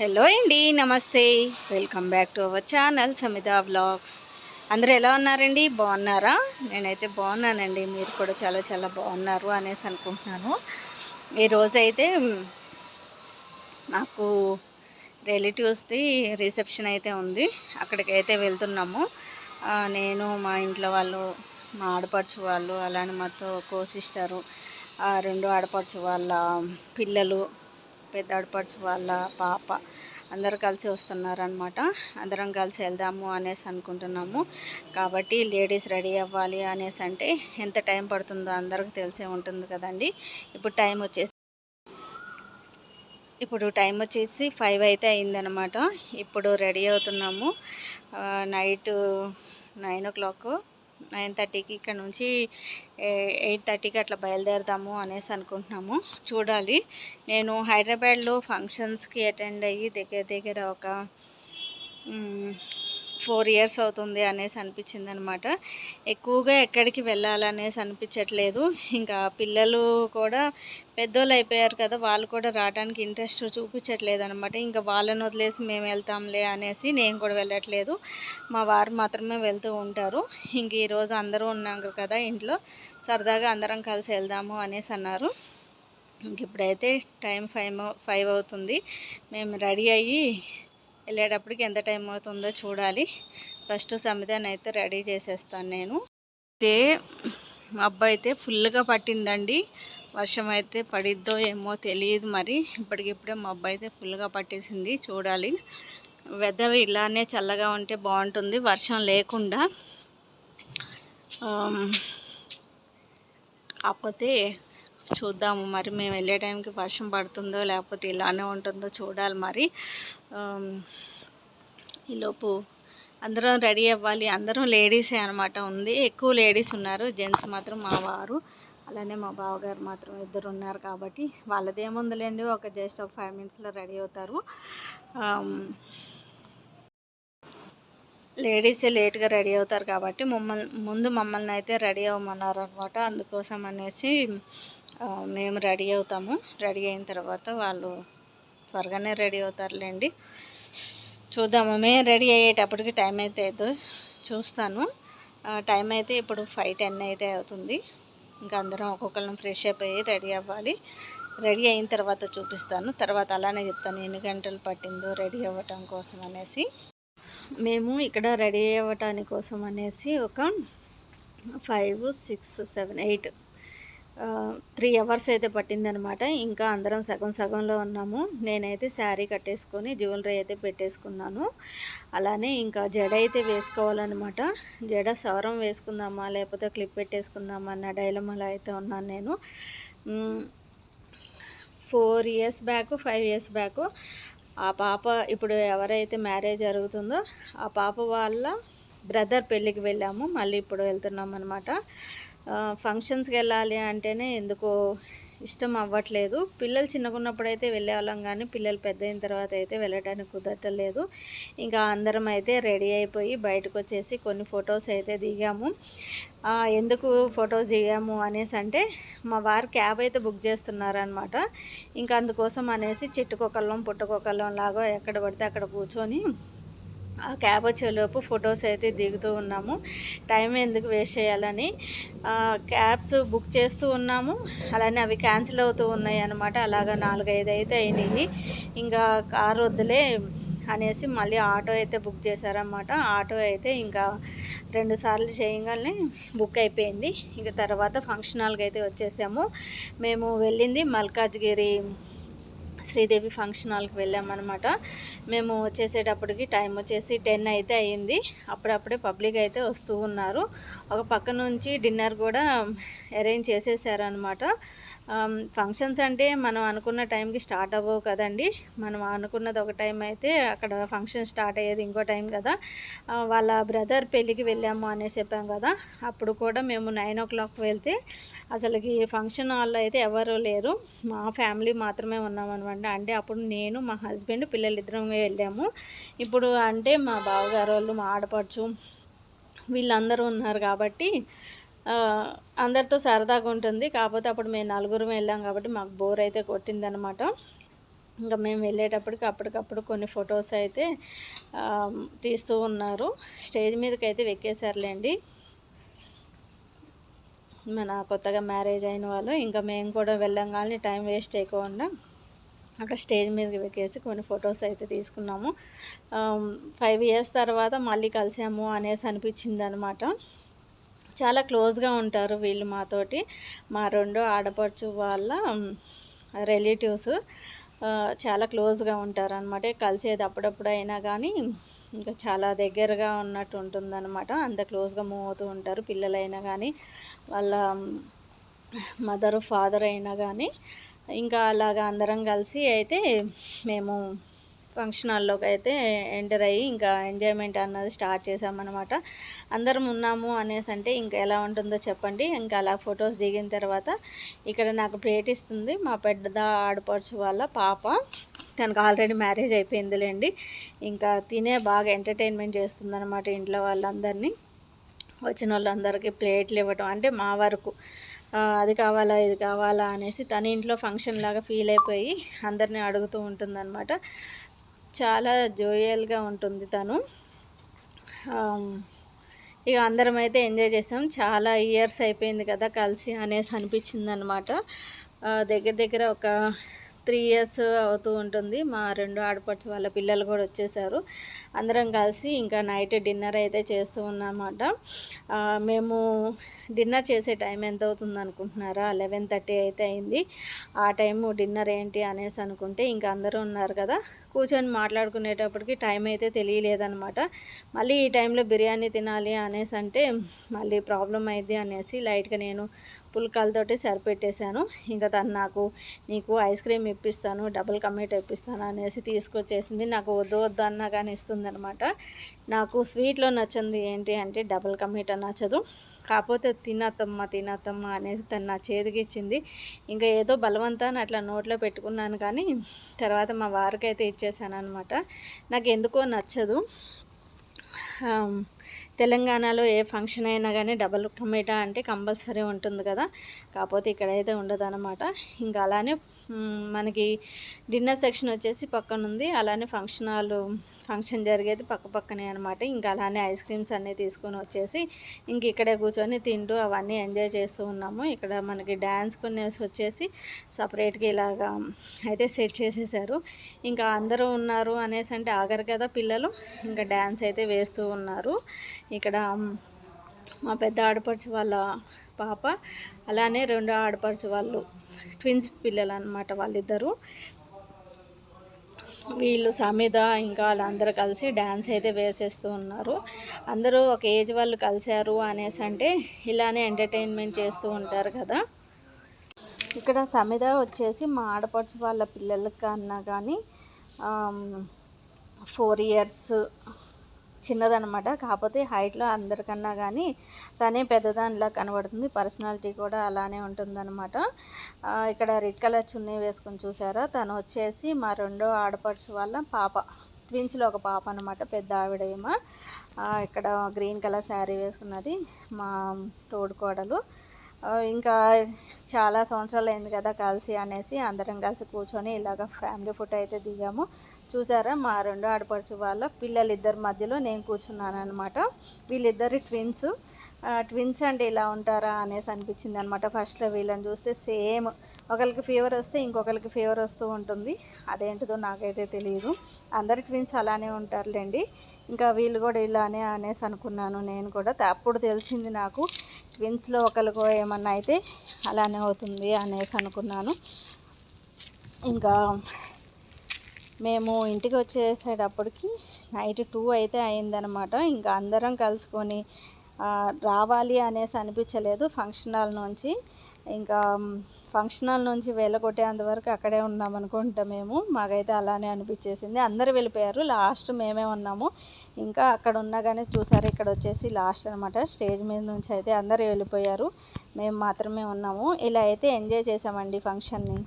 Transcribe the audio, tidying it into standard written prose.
Hello అండి, నమస్తే. Welcome back to our channel Samitha vlogs. అందరూ ఎలా ఉన్నారండి? బాగున్నారా? నేనైతే బాగున్నానండి. మీరు కూడా చాలా చాలా బాగున్నారు అనేసి అనుకుంటున్నాను. ఈరోజైతే నాకు రిలేటివ్స్ది రిసెప్షన్ అయితే ఉంది. అక్కడికైతే వెళ్తున్నాము. నేను, మా ఇంట్లో వాళ్ళు, మా ఆడపడుచు వాళ్ళు, అలానే మాతో కో సిస్టరు, రెండు ఆడపడుచు వాళ్ళ పిల్లలు, పెద్ద ఆడపడుచు వాళ్ళ పాప అందరూ కలిసి వస్తున్నారనమాట. అందరం కలిసి వెళ్దాము అనేసి అనుకుంటున్నాము. కాబట్టి లేడీస్ రెడీ అవ్వాలి అనేసి అంటే ఎంత టైం పడుతుందో అందరికి తెలిసే ఉంటుంది కదండి. ఇప్పుడు టైం వచ్చేసి 5 అయితే అయిందనమాట. ఇప్పుడు రెడీ అవుతున్నాము. నైట్ 9 o'clock 9:30కి ఇక్కడ నుంచి 8:30కి అట్లా బయలుదేరదాము అనేసి అనుకుంటున్నాము. చూడాలి. నేను హైదరాబాద్లో ఫంక్షన్స్కి అటెండ్ అయ్యి దగ్గర దగ్గర ఒక 4 years అవుతుంది అనేసి అనిపించింది అనమాట. ఎక్కువగా ఎక్కడికి వెళ్ళాలనేసి అనిపించట్లేదు. ఇంకా పిల్లలు కూడా పెద్దోళ్ళు అయిపోయారు కదా, వాళ్ళు కూడా రావడానికి ఇంట్రెస్ట్ చూపించట్లేదు అనమాట. ఇంకా వాళ్ళని వదిలేసి మేము వెళ్తాంలే అనేసి నేను కూడా వెళ్ళట్లేదు. మా వారు మాత్రమే వెళ్తూ ఉంటారు. ఇంక ఈరోజు అందరూ ఉన్నాం కదా ఇంట్లో, సరదాగా అందరం కలిసి వెళ్దాము అనేసి అన్నారు. ఇంక ఇప్పుడైతే టైం 5 అవుతుంది. మేము రెడీ అయ్యి వెళ్ళేటప్పటికి ఎంత టైం అవుతుందో చూడాలి. ఫస్ట్ సమితని అయితే రెడీ చేసేస్తాను నేను. అయితే మబ్బు అయితే ఫుల్గా పట్టిందండి. వర్షం అయితే పడిద్దో ఏమో తెలియదు మరి. ఇప్పటికిప్పుడే మబ్బు అయితే ఫుల్గా పట్టేసింది. చూడాలి. వెదర్ ఇలానే చల్లగా ఉంటే బాగుంటుంది, వర్షం లేకుండా. కాకపోతే చూద్దాము మరి, మేము వెళ్ళే టైంకి వర్షం పడుతుందో లేకపోతే ఇలానే ఉంటుందో చూడాలి మరి. ఈలోపు అందరం రెడీ అవ్వాలి. అందరం లేడీసే అనమాట ఉంది. ఎక్కువ లేడీస్ ఉన్నారు. జెంట్స్ మాత్రం మా వారు, అలానే మా బావగారు మాత్రం ఇద్దరు ఉన్నారు. కాబట్టి వాళ్ళదేముందిలేండి, జస్ట్ ఒక 5 minutesలో రెడీ అవుతారు. లేడీసే లేట్గా రెడీ అవుతారు కాబట్టి మమ్మల్ని అయితే రెడీ అవ్వమన్నారు అనమాట. అందుకోసం అనేసి మేము రెడీ అవుతాము. రెడీ అయిన తర్వాత వాళ్ళు త్వరగానే రెడీ అవుతారులేండి. చూద్దాము. మేము రెడీ అయ్యేటప్పటికి టైం అయితే చూస్తాను. టైం అయితే ఇప్పుడు 5:10 అయితే అవుతుంది. ఇంకా అందరం ఒక్కొక్కరిని ఫ్రెష్ అయిపోయి రెడీ అవ్వాలి. రెడీ అయిన తర్వాత చూపిస్తాను. తర్వాత అలానే చెప్తాను ఎన్ని గంటలు పట్టిందో రెడీ అవ్వటం కోసం అనేసి. మేము ఇక్కడ రెడీ అవ్వటానికి కోసం అనేసి ఒక 5, 6, 7, 8 3 hours అయితే పట్టిందనమాట. ఇంకా అందరం సగం సగంలో ఉన్నాము. నేనైతే శారీ కట్టేసుకొని జ్యువెలరీ అయితే పెట్టేసుకున్నాను. అలానే ఇంకా జడ అయితే వేసుకోవాలన్నమాట. జడ సవరం వేసుకుందామా లేకపోతే క్లిప్ పెట్టేసుకుందామా అన్న డైలమాలో అయితే ఉన్నాను నేను. 4 years బ్యాక్, 5 years బ్యాక్ ఆ పాప, ఇప్పుడు ఎవరైతే మ్యారేజ్ జరుగుతుందో ఆ పాప వాళ్ళ బ్రదర్ పెళ్ళికి వెళ్ళాము. మళ్ళీ ఇప్పుడు వెళ్తున్నాం అనమాట. ఫంక్షన్స్కి వెళ్ళాలి అంటేనే ఎందుకో ఇష్టం అవ్వట్లేదు. పిల్లలు చిన్నగున్నప్పుడు అయితే వెళ్ళేవాళ్ళం, కానీ పిల్లలు పెద్ద అయిన తర్వాత అయితే వెళ్ళడానికి కుదరట్లేదు. ఇంకా అందరం అయితే రెడీ అయిపోయి బయటకు వచ్చేసి కొన్ని ఫొటోస్ అయితే దిగాము. ఎందుకు ఫొటోస్ దిగాము అనేసి అంటే, మా వారు క్యాబ్ అయితే బుక్ చేస్తున్నారనమాట. ఇంకా అందుకోసం అనేసి చెట్టుకొకళ్ళం పుట్టకొకళ్ళం లాగా ఎక్కడ పడితే అక్కడ కూర్చొని ఆ క్యాబ్ వచ్చేలోపు ఫొటోస్ అయితే దిగుతూ ఉన్నాము. టైం ఎందుకు వేస్ట్ చేయాలని క్యాబ్స్ బుక్ చేస్తూ ఉన్నాము. అలానే అవి క్యాన్సిల్ అవుతూ ఉన్నాయి అన్నమాట. అలాగా 4-5 అయితే అయినాయి. ఇంకా కారు వద్దులే అనేసి మళ్ళీ ఆటో అయితే బుక్ చేశారన్నమాట. ఆటో అయితే ఇంకా 2 సార్లు చేయగానే బుక్ అయిపోయింది. ఇంకా తర్వాత ఫంక్షన్ హాల్కి అయితే వచ్చేసాము. మేము వెళ్ళింది మల్కాజ్గిరి శ్రీదేవి ఫంక్షన్ హాల్కి వెళ్ళామన్నమాట. మేము వచ్చేసేటప్పటికి టైం వచ్చేసి 10 అయితే అయ్యింది. అప్పుడప్పుడే పబ్లిక్ అయితే వస్తూ ఉన్నారు. ఒక పక్క నుంచి డిన్నర్ కూడా అరేంజ్ చేసేసారనమాట. ఫంక్షన్స్ అంటే మనం అనుకున్న టైంకి స్టార్ట్ అవ్వవు కదండి. మనం అనుకున్నది ఒక టైం అయితే అక్కడ ఫంక్షన్ స్టార్ట్ అయ్యేది ఇంకో టైం కదా. వాళ్ళ బ్రదర్ పెళ్ళికి వెళ్ళాము అనేసి చెప్పాం కదా, అప్పుడు కూడా మేము 9 o'clock వెళ్తే అసలుకి ఫంక్షన్ హాల్లో అయితే ఎవరు లేరు. మా ఫ్యామిలీ మాత్రమే ఉన్నామన్నమాట. అంటే అప్పుడు నేను, మా హస్బెండ్, పిల్లలిద్దరం వెళ్ళాము. ఇప్పుడు అంటే మా బావగారు వాళ్ళు, మా ఆడపడుచు వీళ్ళందరూ ఉన్నారు కాబట్టి అందరితో సరదాగా ఉంటుంది. కాకపోతే అప్పుడు మేము 4 వెళ్ళాం కాబట్టి మాకు బోర్ అయితే కొట్టిందనమాట. ఇంకా మేము వెళ్ళేటప్పటికి అప్పటికప్పుడు కొన్ని ఫొటోస్ అయితే తీస్తూ ఉన్నారు. స్టేజ్ మీదకి అయితే ఎక్కేసారులేండి మన కొత్తగా మ్యారేజ్ అయిన వాళ్ళు. ఇంకా మేము కూడా వెళ్ళంగానే టైం వేస్ట్ చేయకుండా అక్కడ స్టేజ్ మీదకి ఎక్కేసి కొన్ని ఫొటోస్ అయితే తీసుకున్నాము. 5 ఇయర్స్ తర్వాత మళ్ళీ కలిసాము అనేసి అనిపించింది అనమాట. చాలా క్లోజ్గా ఉంటారు వీళ్ళు మాతోటి. మా రెండో ఆడపడుచు వాళ్ళ రిలేటివ్స్ చాలా క్లోజ్గా ఉంటారనమాట. కలిసేది అప్పుడప్పుడు అయినా కానీ ఇంకా చాలా దగ్గరగా ఉన్నట్టు ఉంటుందన్నమాట. అంత క్లోజ్గా మూవ్ అవుతూ ఉంటారు. పిల్లలైనా కానీ వాళ్ళ మదర్ ఫాదర్ అయినా కానీ ఇంకా అలాగా అందరం కలిసి అయితే మేము ఫంక్షన్ హాల్లోకి అయితే ఎంటర్ అయ్యి ఇంకా ఎంజాయ్మెంట్ అన్నది స్టార్ట్ చేసామన్నమాట. అందరం ఉన్నాము అనేసి అంటే ఇంకా ఎలా ఉంటుందో చెప్పండి. ఇంకా అలా ఫొటోస్ దిగిన తర్వాత ఇక్కడ నాకు ప్లేట్ ఇస్తుంది మా పెద్ద ఆడపడుచు వాళ్ళ పాప. తనకు ఆల్రెడీ మ్యారేజ్ అయిపోయిందిలేండి. ఇంకా తినే బాగా ఎంటర్టైన్మెంట్ చేస్తుందన్నమాట ఇంట్లో వాళ్ళందరినీ. వచ్చిన వాళ్ళందరికీ ప్లేట్లు ఇవ్వటం అంటే మా వరకు అది కావాలా ఇది కావాలా అనేసి తన ఇంట్లో ఫంక్షన్ లాగా ఫీల్ అయిపోయి అందరినీ అడుగుతూ ఉంటుందన్నమాట. చాలా జోయల్గా ఉంటుంది తను. ఇక అందరం అయితే ఎంజాయ్ చేసాం. చాలా ఇయర్స్ అయిపోయింది కదా కలిసి అనేసి అనిపించింది అనమాట. దగ్గర దగ్గర ఒక 3 ఇయర్స్ అవుతూ ఉంటుంది. మా రెండో ఆడపడుచు వాళ్ళ పిల్లలు కూడా వచ్చేసారు. అందరం కలిసి ఇంకా నైట్ డిన్నర్ అయితే చేస్తూ ఉన్నామన్నమాట. మేము డిన్నర్ చేసే టైం ఎంత అవుతుంది అనుకుంటున్నారా? 11:30 అయితే అయింది. ఆ టైము డిన్నర్ ఏంటి అనేసి అనుకుంటే ఇంకా అందరూ ఉన్నారు కదా, కూర్చొని మాట్లాడుకునేటప్పటికి టైం అయితే తెలియలేదనమాట. మళ్ళీ ఈ టైంలో బిర్యానీ తినాలి అనేసి అంటే మళ్ళీ ప్రాబ్లం అయింది అనేసి లైట్గా నేను పుల్కాలతోటి సరిపెట్టేశాను. ఇంకా తను నాకు నీకు ఐస్ క్రీమ్ ఇప్పిస్తాను, డబుల్ కమీట ఇప్పిస్తాను అనేసి తీసుకొచ్చేసింది. నాకు వద్దు వద్దు అన్నా కానీ ఇస్తుందనమాట. నాకు స్వీట్లో నచ్చింది ఏంటి అంటే డబుల్ కమీట నచ్చదు. కాకపోతే తినతమ్మ అనేసి తను నా చేతికి ఇచ్చింది. ఇంకా ఏదో బలవంతాన్ని అట్లా నోట్లో పెట్టుకున్నాను కానీ తర్వాత మా వారికి అయితే ఇచ్చేసాను అనమాట. నాకు ఎందుకో నచ్చదు. తెలంగాణలో ఏ ఫంక్షన్ అయినా కానీ డబుల్ కమీటా అంటే కంపల్సరీ ఉంటుంది కదా, కాకపోతే ఇక్కడైతే ఉండదు అనమాట. ఇంకా అలానే మనకి డిన్నర్ సెక్షన్ వచ్చేసి పక్కన ఉంది. అలానే ఫంక్షన్ జరిగేది పక్కనే అనమాట. ఇంకా అలానే ఐస్ క్రీమ్స్ అన్నీ తీసుకొని వచ్చేసి ఇంక ఇక్కడే కూర్చొని తింటూ అవన్నీ ఎంజాయ్ చేస్తూ ఉన్నాము. ఇక్కడ మనకి డ్యాన్స్ కొనేసి వచ్చేసి సపరేట్గా ఇలాగా అయితే సెట్ చేసేసారు. ఇంకా అందరూ ఉన్నారు అనేసి అంటే ఆగరు కదా పిల్లలు, ఇంకా డ్యాన్స్ అయితే వేస్తూ ఉన్నారు. ఇక్కడ మా పెద్ద ఆడపడుచు వాళ్ళ పాప అలానే రెండో ఆడపడుచు వాళ్ళు ట్విన్స్ పిల్లలు అనమాట వాళ్ళిద్దరూ. వీళ్ళు సమిద ఇంకా వాళ్ళందరూ కలిసి డ్యాన్స్ అయితే వేసేస్తూ ఉన్నారు. అందరూ ఒక ఏజ్ వాళ్ళు కలిశారు అనేసి అంటే ఇలానే ఎంటర్టైన్మెంట్ చేస్తూ ఉంటారు కదా. ఇక్కడ సమిద వచ్చేసి మా ఆడపడుచు వాళ్ళ పిల్లల కన్నా కానీ 4 ఇయర్స్ చిన్నదనమాట. కాకపోతే హైట్లో అందరికన్నా కానీ తనే పెద్దదానిలా కనబడుతుంది. పర్సనాలిటీ కూడా అలానే ఉంటుందన్నమాట. ఇక్కడ రెడ్ కలర్ చున్నీ వేసుకొని చూసారా, తను వచ్చేసి మా రెండో ఆడపడుచు వాళ్ళ పాప. ట్విన్స్లో ఒక పాప అనమాట, పెద్ద ఆవిడేమో. ఇక్కడ గ్రీన్ కలర్ శారీ వేసుకున్నది మా తోడుకోడలు. ఇంకా చాలా సంవత్సరాలు అయింది కదా కలిసి అనేసి అందరం కలిసి కూర్చొని ఇలాగ ఫ్యామిలీ ఫోటో అయితే దిగాము. చూసారా, మా రెండో ఆడపడుచు వాళ్ళ పిల్లలిద్దరి మధ్యలో నేను కూర్చున్నాను అనమాట. వీళ్ళిద్దరు ట్విన్స్ అంటే ఇలా ఉంటారా అనేసి అనిపించింది అనమాట. ఫస్ట్లో వీళ్ళని చూస్తే సేమ్, ఒకరికి ఫీవర్ వస్తే ఇంకొకరికి ఫీవర్ వస్తూ ఉంటుంది. అదేంటిదో నాకైతే తెలియదు. అందరి ట్విన్స్ అలానే ఉంటారులేండి. ఇంకా వీళ్ళు కూడా ఇలానే అనేసి అనుకున్నాను నేను కూడా. అప్పుడు తెలిసింది నాకు ట్విన్స్లో ఒకరికో ఏమన్నా అయితే అలానే అవుతుంది అనేసి అనుకున్నాను. ఇంకా మేము ఇంటికి వచ్చేసేటప్పటికి నైట్ 2 అయితే అయిందనమాట. ఇంకా అందరం కలుసుకొని రావాలి అనేసి అనిపించలేదు ఫంక్షన్ హాల్ నుంచి. ఇంకా ఫంక్షన్ హాల్ నుంచి వెళ్ళగొట్టేంతవరకు అక్కడే ఉన్నామనుకుంటా మేము. మాకైతే అలానే అనిపించేసింది. అందరూ వెళ్ళిపోయారు, లాస్ట్ మేమే ఉన్నాము. ఇంకా అక్కడ ఉన్నా కానీ చూసారు, ఇక్కడ వచ్చేసి లాస్ట్ అనమాట. స్టేజ్ మీద నుంచి అయితే అందరూ వెళ్ళిపోయారు, మేము మాత్రమే ఉన్నాము. ఇలా అయితే ఎంజాయ్ చేసామండి ఫంక్షన్ని.